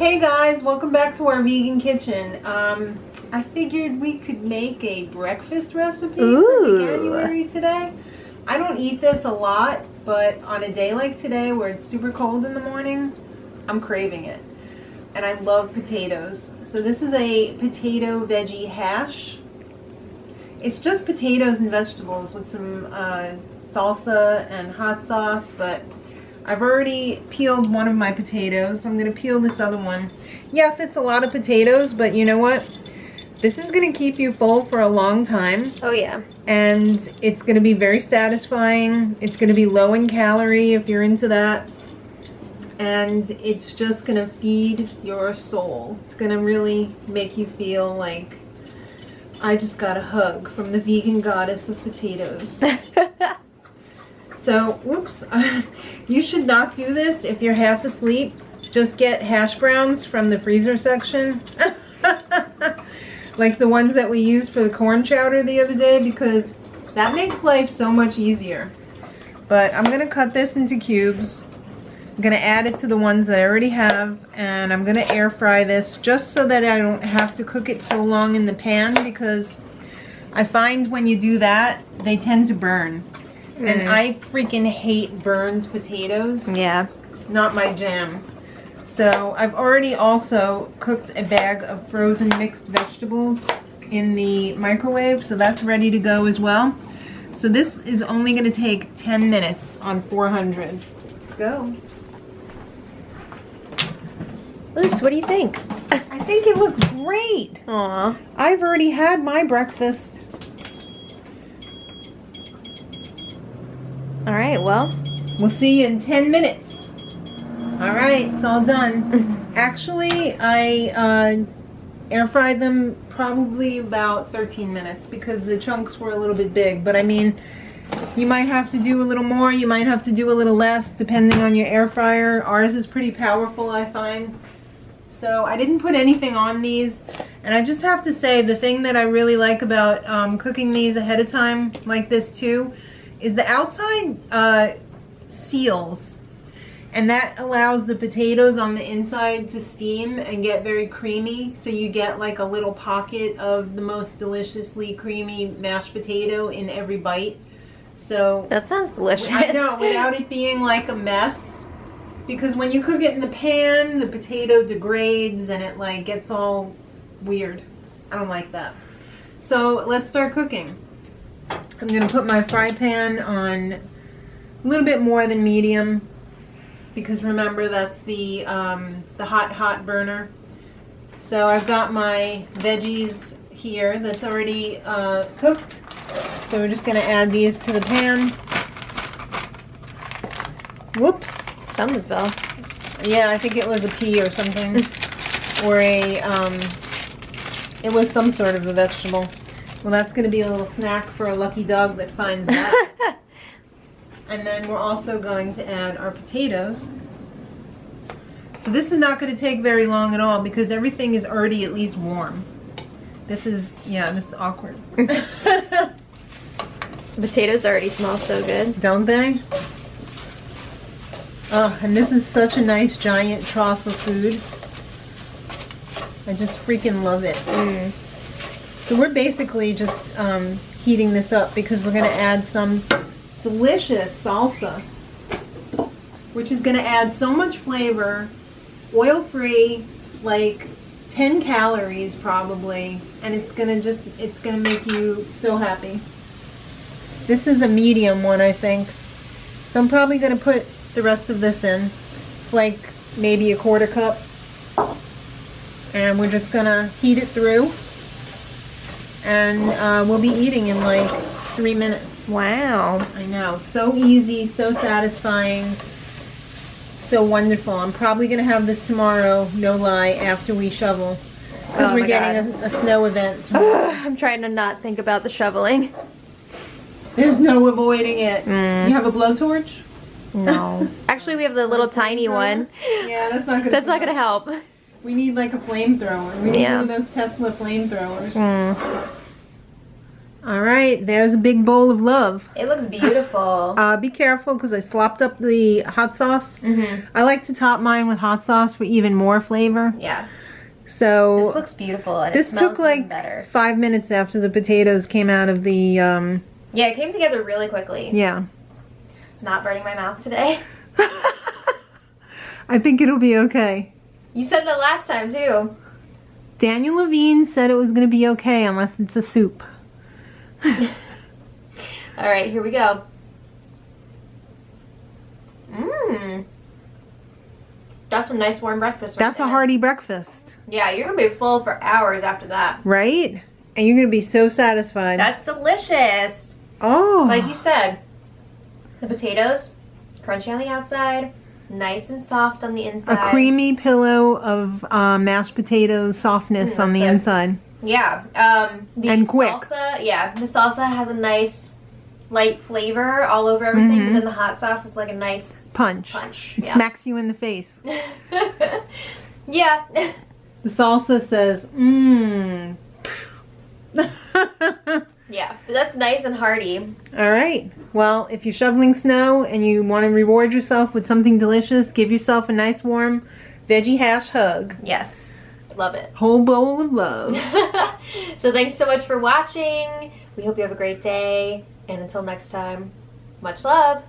Hey guys, welcome back to our vegan kitchen. I figured we could make a breakfast recipe for Veganuary today. I don't eat this a lot, but on a day like today where it's super cold in the morning, I'm craving it. And I love potatoes. So this is a potato veggie hash. It's just potatoes and vegetables with some salsa and hot sauce, but I've already peeled one of my potatoes. I'm going to peel this other one. Yes, it's a lot of potatoes, but you know what? This is going to keep you full for a long time. Oh, yeah. And it's going to be very satisfying. It's going to be low in calorie if you're into that. And it's just going to feed your soul. It's going to really make you feel like I just got a hug from the vegan goddess of potatoes. So, whoops, you should not do this if you're half asleep. Just get hash browns from the freezer section. Like the ones that we used for the corn chowder the other day, because that makes life so much easier. But I'm going to cut this into cubes. I'm going to add it to the ones that I already have, and I'm going to air fry this just so that I don't have to cook it so long in the pan, because I find when you do that, they tend to burn. And I freaking hate burned potatoes. Yeah. Not my jam. So I've already also cooked a bag of frozen mixed vegetables in the microwave. So that's ready to go as well. So this is only going to take 10 minutes on 400. Let's go. Luce, what do you think? I think it looks great. Aw. I've already had my breakfast. All right, well. We'll see you in 10 minutes. All right, it's all done. Actually, I air fried them probably about 13 minutes because the chunks were a little bit big. But I mean, you might have to do a little more. You might have to do a little less depending on your air fryer. Ours is pretty powerful, I find. So I didn't put anything on these. And I just have to say, the thing that I really like about cooking these ahead of time, like this too, is the outside seals, and that allows the potatoes on the inside to steam and get very creamy, so you get like a little pocket of the most deliciously creamy mashed potato in every bite. So that sounds delicious. I know, without it being like a mess, because when you cook it in the pan, the potato degrades and it like gets all weird. I don't like that. So let's start cooking. I'm going to put my fry pan on a little bit more than medium, because remember that's the hot burner. So I've got my veggies here that's already cooked. So we're just going to add these to the pan. Whoops. Something fell. Yeah, I think it was a pea or something. Or it was some sort of a vegetable. Well, that's going to be a little snack for a lucky dog that finds that. And then we're also going to add our potatoes. So this is not going to take very long at all because everything is already at least warm. This is awkward. The potatoes already smell so good. Don't they? Oh, and this is such a nice giant trough of food. I just freaking love it. So we're basically just heating this up because we're going to add some delicious salsa, which is going to add so much flavor, oil-free, like 10 calories probably, and it's going to make you so happy. This is a medium one, I think. So I'm probably going to put the rest of this in. It's like maybe a quarter cup. And we're just going to heat it through. And we'll be eating in like 3 minutes. Wow. I know. So easy, so satisfying, so wonderful. I'm probably going to have this tomorrow, no lie, after we shovel. Because we're getting a snow event tomorrow. I'm trying to not think about the shoveling. There's no avoiding it. You have a blowtorch? No. Actually, we have the little tiny one. Yeah, that's not going to help. We need like a flamethrower. We need one of those Tesla flamethrowers. All right, there's a big bowl of love. It looks beautiful. Be careful because I slopped up the hot sauce. Mm-hmm. I like to top mine with hot sauce for even more flavor. Yeah. So This looks beautiful, and this it smells took like even better. 5 minutes after the potatoes came out of the. Yeah, it came together really quickly. Yeah. Not burning my mouth today. I think it'll be okay. You said that last time too. Daniel Levine said it was going to be okay unless it's a soup. All right, here we go. Mmm. That's a nice warm breakfast. That's a hearty breakfast. Yeah, you're gonna be full for hours after that. Right? And you're going to be so satisfied. That's delicious. Oh. Like you said, the potatoes, crunchy on the outside, nice and soft on the inside. A creamy pillow of mashed potatoes softness on the good. inside. Yeah. The And quick. salsa, yeah, the salsa has a nice light flavor all over everything, but then the hot sauce is like a nice Punch. It Yeah. smacks you in the face. Yeah. The salsa says, mmm. Yeah, but that's nice and hearty. All right. Well, if you're shoveling snow and you want to reward yourself with something delicious, give yourself a nice warm veggie hash hug. Yes. Love it. Whole bowl of love. So thanks so much for watching. We hope you have a great day. And until next time, much love.